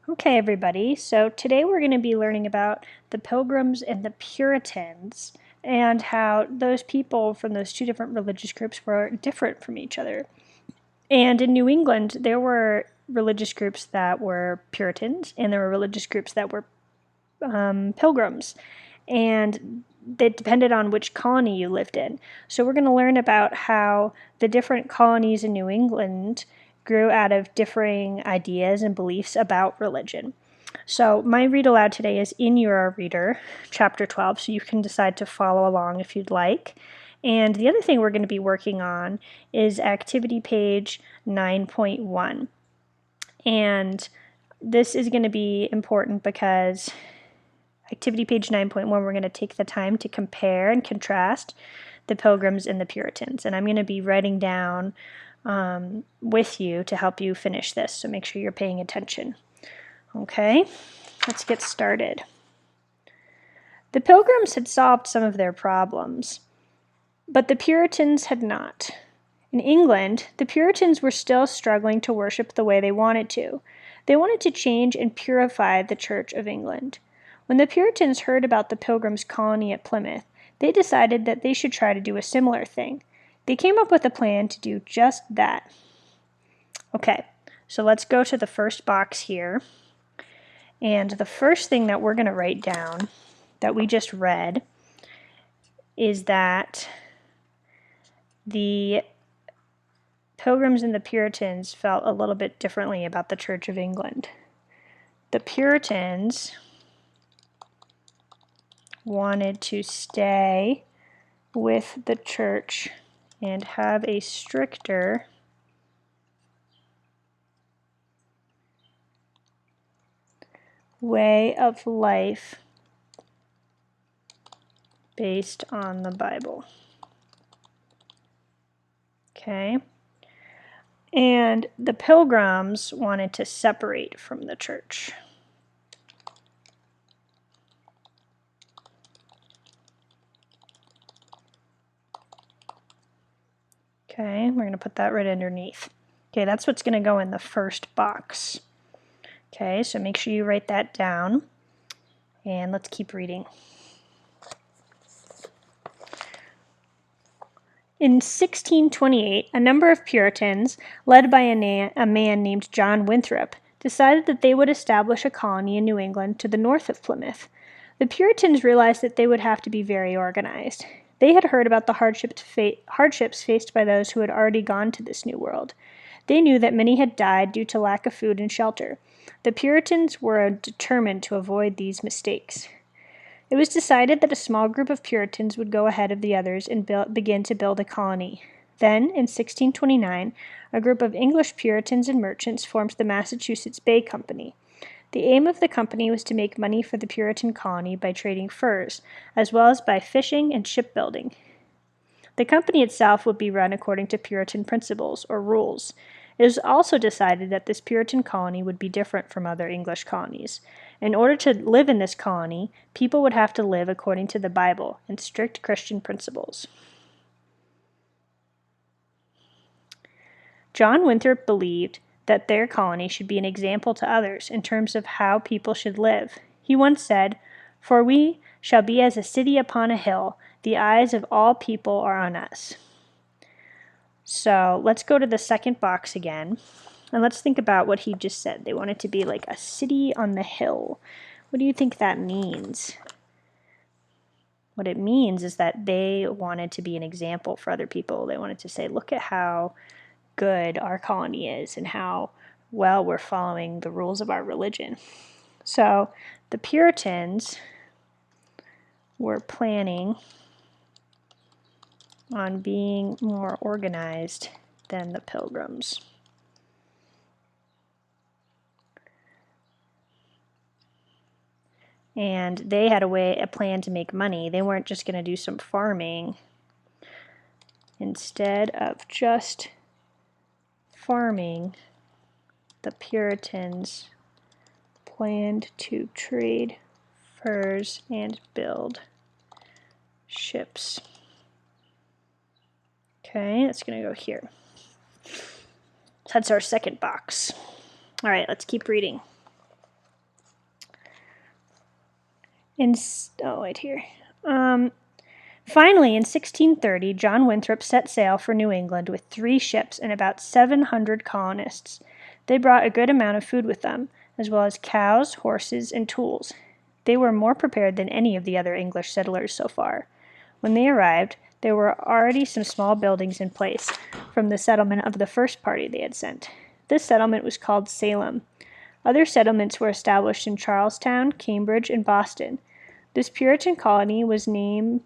Okay, everybody, so today we're going to be learning about the Pilgrims and the Puritans and how those people from those two different religious groups were different from each other. And in New England, there were religious groups that were Puritans and there were religious groups that were Pilgrims. And it depended on which colony you lived in. So we're going to learn about how the different colonies in New England grew out of differing ideas and beliefs about religion. So my read aloud today is in your reader, chapter 12, so you can decide to follow along if you'd like. And the other thing we're going to be working on is activity page 9.1. And this is going to be important because activity page 9.1, we're going to take the time to compare and contrast the Pilgrims and the Puritans. And I'm going to be writing down with you to help you finish this, so make sure you're paying attention. Okay, let's get started. The Pilgrims had solved some of their problems, but the Puritans had not. In England, the Puritans were still struggling to worship the way they wanted to. They wanted to change and purify the Church of England. When the Puritans heard about the Pilgrims' colony at Plymouth, they decided that they should try to do a similar thing. They came up with a plan to do just that. Okay, so let's go to the first box here. And the first thing that we're going to write down that we just read is that the Pilgrims and the Puritans felt a little bit differently about the Church of England. The Puritans wanted to stay with the church and have a stricter way of life based on the Bible. Okay. And the Pilgrims wanted to separate from the church. Okay, we're going to put that right underneath. Okay, that's what's going to go in the first box. Okay, so make sure you write that down. And let's keep reading. In 1628, a number of Puritans, led by a man named John Winthrop, decided that they would establish a colony in New England to the north of Plymouth. The Puritans realized that they would have to be very organized. They had heard about the hardships faced by those who had already gone to this new world. They knew that many had died due to lack of food and shelter. The Puritans were determined to avoid these mistakes. It was decided that a small group of Puritans would go ahead of the others and begin to build a colony. Then, in 1629, a group of English Puritans and merchants formed the Massachusetts Bay Company. The aim of the company was to make money for the Puritan colony by trading furs, as well as by fishing and shipbuilding. The company itself would be run according to Puritan principles, or rules. It was also decided that this Puritan colony would be different from other English colonies. In order to live in this colony, people would have to live according to the Bible and strict Christian principles. John Winthrop believed that their colony should be an example to others in terms of how people should live. He once said, "For we shall be as a city upon a hill. The eyes of all people are on us." So let's go to the second box again, and let's think about what he just said. They want it to be like a city on the hill. What do you think that means? What it means is that they wanted to be an example for other people. They wanted to say, look at how good our colony is and how well we're following the rules of our religion. So the Puritans were planning on being more organized than the Pilgrims. And they had a plan to make money. They weren't just going to do some farming. Instead of just farming, the Puritans planned to trade furs and build ships. Okay, that's going to go here. So that's our second box. All right, let's keep reading. Right here. Finally, in 1630, John Winthrop set sail for New England with 3 ships and about 700 colonists. They brought a good amount of food with them, as well as cows, horses, and tools. They were more prepared than any of the other English settlers so far. When they arrived, there were already some small buildings in place from the settlement of the first party they had sent. This settlement was called Salem. Other settlements were established in Charlestown, Cambridge, and Boston. This Puritan colony was named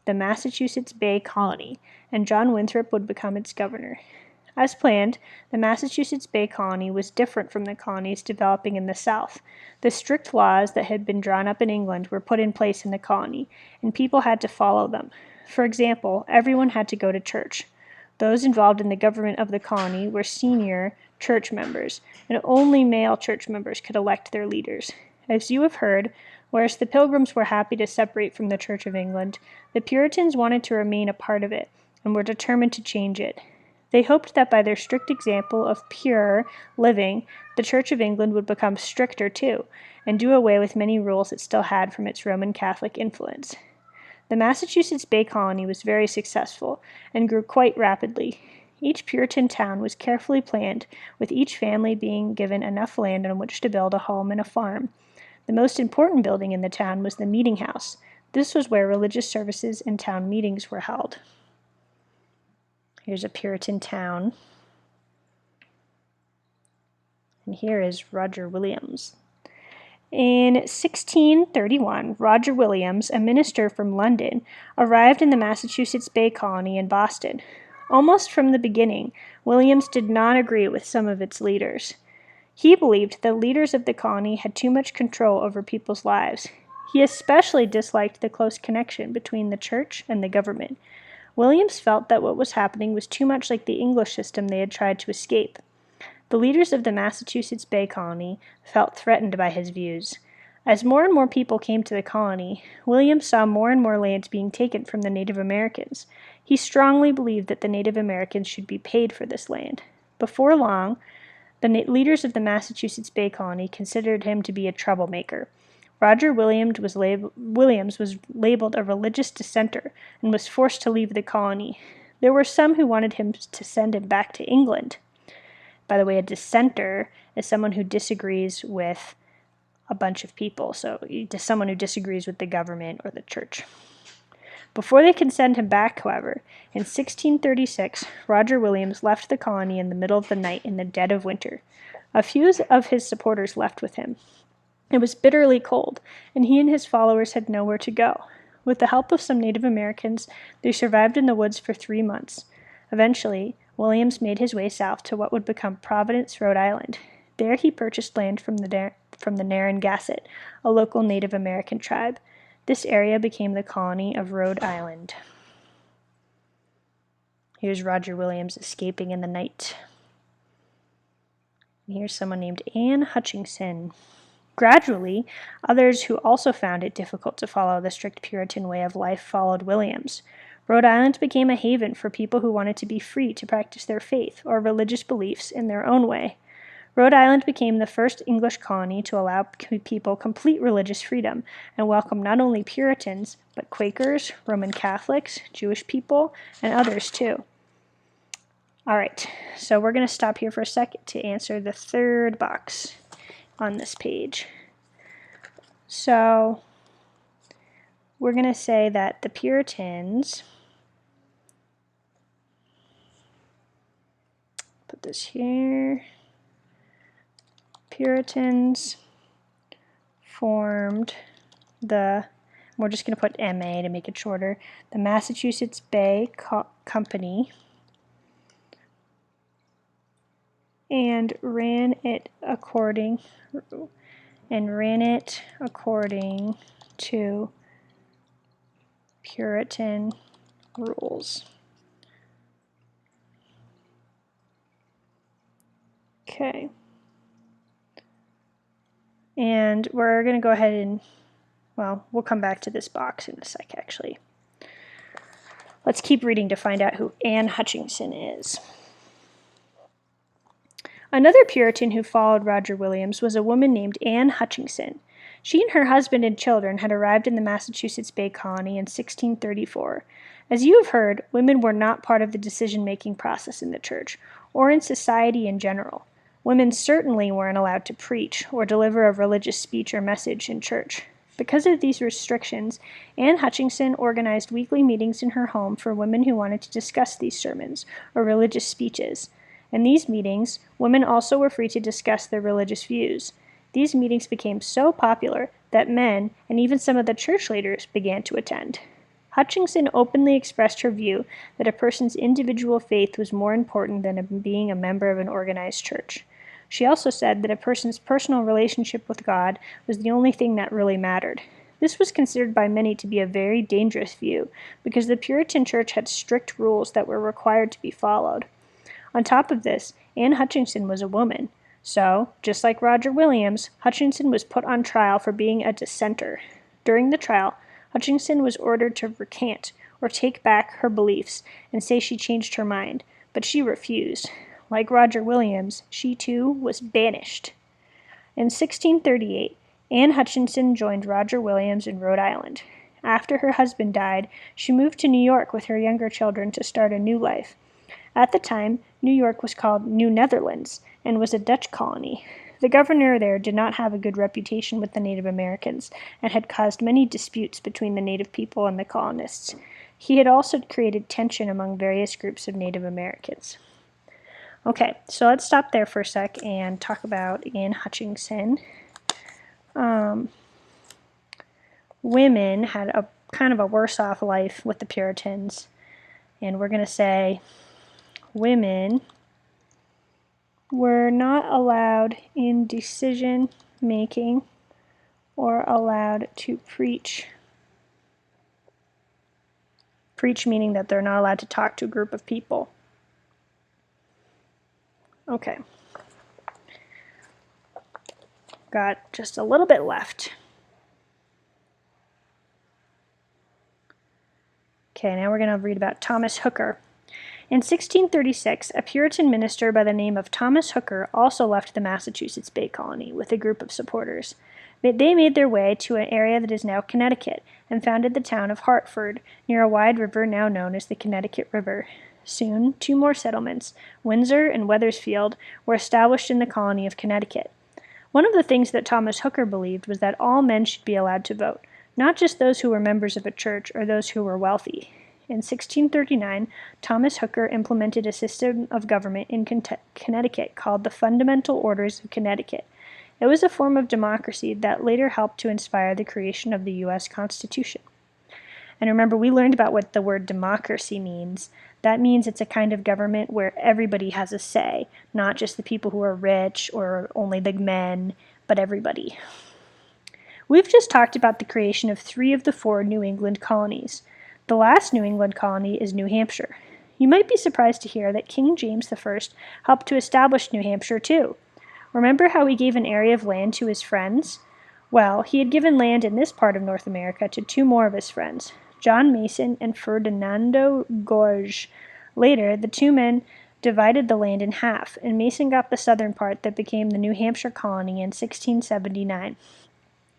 the Massachusetts Bay Colony, and John Winthrop would become its governor. As planned, the Massachusetts Bay Colony was different from the colonies developing in the South. The strict laws that had been drawn up in England were put in place in the colony, and people had to follow them. For example, everyone had to go to church. Those involved in the government of the colony were senior church members, and only male church members could elect their leaders. As you have heard, whereas the Pilgrims were happy to separate from the Church of England, the Puritans wanted to remain a part of it and were determined to change it. They hoped that by their strict example of pure living, the Church of England would become stricter too, and do away with many rules it still had from its Roman Catholic influence. The Massachusetts Bay Colony was very successful and grew quite rapidly. Each Puritan town was carefully planned, with each family being given enough land on which to build a home and a farm. The most important building in the town was the meeting house. This was where religious services and town meetings were held. Here's a Puritan town. And here is Roger Williams. In 1631, Roger Williams, a minister from London, arrived in the Massachusetts Bay Colony in Boston. Almost from the beginning, Williams did not agree with some of its leaders. He believed the leaders of the colony had too much control over people's lives. He especially disliked the close connection between the church and the government. Williams felt that what was happening was too much like the English system they had tried to escape. The leaders of the Massachusetts Bay Colony felt threatened by his views. As more and more people came to the colony, Williams saw more and more lands being taken from the Native Americans. He strongly believed that the Native Americans should be paid for this land. Before long, the leaders of the Massachusetts Bay Colony considered him to be a troublemaker. Roger Williams was labeled a religious dissenter and was forced to leave the colony. There were some who wanted him to send him back to England. By the way, a dissenter is someone who disagrees with a bunch of people, so someone who disagrees with the government or the church. Before they could send him back, however, in 1636, Roger Williams left the colony in the middle of the night in the dead of winter. A few of his supporters left with him. It was bitterly cold, and he and his followers had nowhere to go. With the help of some Native Americans, they survived in the woods for 3 months. Eventually, Williams made his way south to what would become Providence, Rhode Island. There he purchased land from the Narragansett, a local Native American tribe. This area became the colony of Rhode Island. Here's Roger Williams escaping in the night. And here's someone named Anne Hutchinson. Gradually, others who also found it difficult to follow the strict Puritan way of life followed Williams. Rhode Island became a haven for people who wanted to be free to practice their faith or religious beliefs in their own way. Rhode Island became the first English colony to allow people complete religious freedom and welcome not only Puritans, but Quakers, Roman Catholics, Jewish people, and others too. All right, so we're going to stop here for a second to answer the third box on this page. So we're going to say that the Puritans, put this here, Puritans formed we're just going to put MA to make it shorter, the Massachusetts Bay Company, and ran it according to Puritan rules. Okay. And we're going to go ahead and, we'll come back to this box in a sec, actually. Let's keep reading to find out who Anne Hutchinson is. Another Puritan who followed Roger Williams was a woman named Anne Hutchinson. She and her husband and children had arrived in the Massachusetts Bay Colony in 1634. As you have heard, women were not part of the decision-making process in the church, or in society in general. Women certainly weren't allowed to preach or deliver a religious speech or message in church. Because of these restrictions, Anne Hutchinson organized weekly meetings in her home for women who wanted to discuss these sermons or religious speeches. In these meetings, women also were free to discuss their religious views. These meetings became so popular that men, and even some of the church leaders, began to attend. Hutchinson openly expressed her view that a person's individual faith was more important than being a member of an organized church. She also said that a person's personal relationship with God was the only thing that really mattered. This was considered by many to be a very dangerous view, because the Puritan church had strict rules that were required to be followed. On top of this, Anne Hutchinson was a woman. So, just like Roger Williams, Hutchinson was put on trial for being a dissenter. During the trial, Hutchinson was ordered to recant or take back her beliefs and say she changed her mind, but she refused. Like Roger Williams, she too was banished. In 1638, Anne Hutchinson joined Roger Williams in Rhode Island. After her husband died, she moved to New York with her younger children to start a new life. At the time, New York was called New Netherlands and was a Dutch colony. The governor there did not have a good reputation with the Native Americans and had caused many disputes between the native people and the colonists. He had also created tension among various groups of Native Americans. Okay, so let's stop there for a sec and talk about Anne Hutchinson. Women had a kind of a worse off life with the Puritans, and we're going to say women were not allowed in decision making or allowed to preach. Preach meaning that they're not allowed to talk to a group of people. Okay. Got just a little bit left. Okay, now we're going to read about Thomas Hooker. In 1636, a Puritan minister by the name of Thomas Hooker also left the Massachusetts Bay Colony with a group of supporters. They made their way to an area that is now Connecticut and founded the town of Hartford, near a wide river now known as the Connecticut River. Soon, 2 more settlements, Windsor and Wethersfield, were established in the colony of Connecticut. One of the things that Thomas Hooker believed was that all men should be allowed to vote, not just those who were members of a church or those who were wealthy. In 1639, Thomas Hooker implemented a system of government in Connecticut called the Fundamental Orders of Connecticut. It was a form of democracy that later helped to inspire the creation of the U.S. Constitution. And remember, we learned about what the word democracy means. That means it's a kind of government where everybody has a say, not just the people who are rich or only the men, but everybody. We've just talked about the creation of 3 of the 4 New England colonies. The last New England colony is New Hampshire. You might be surprised to hear that King James I helped to establish New Hampshire too. Remember how he gave an area of land to his friends? Well, he had given land in this part of North America to 2 more of his friends, John Mason and Ferdinando Gorges. Later, the 2 men divided the land in half, and Mason got the southern part that became the New Hampshire colony in 1679.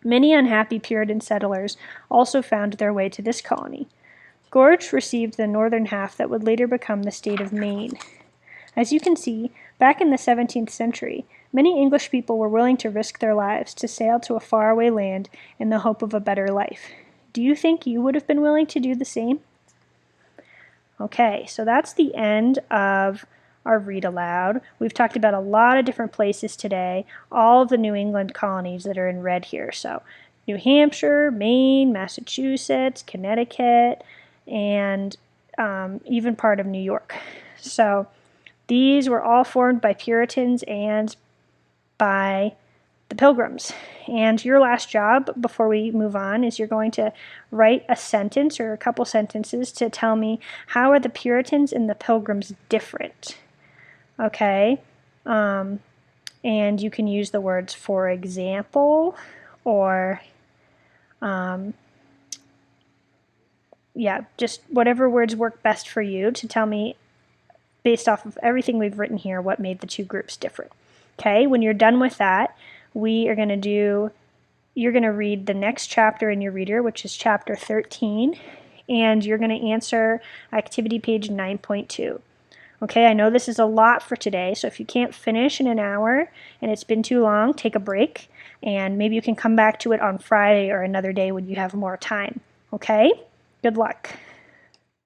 Many unhappy Puritan settlers also found their way to this colony. Gorges received the northern half that would later become the state of Maine. As you can see, back in the 17th century, many English people were willing to risk their lives to sail to a faraway land in the hope of a better life. Do you think you would have been willing to do the same? Okay, so that's the end of our read aloud. We've talked about a lot of different places today, all of the New England colonies that are in red here. So New Hampshire, Maine, Massachusetts, Connecticut, and even part of New York. So these were all formed by Puritans and by the Pilgrims. And your last job before we move on is you're going to write a sentence or a couple sentences to tell me how are the Puritans and the Pilgrims different. Okay? And you can use the words for example or just whatever words work best for you to tell me, based off of everything we've written here, what made the 2 groups different. Okay, when you're done with that, we are going to do you're going to read the next chapter in your reader, which is chapter 13, and you're going to answer activity page 9.2. Okay, I know this is a lot for today, so if you can't finish in an hour and it's been too long, take a break, and maybe you can come back to it on Friday or another day when you have more time. Okay? Good luck.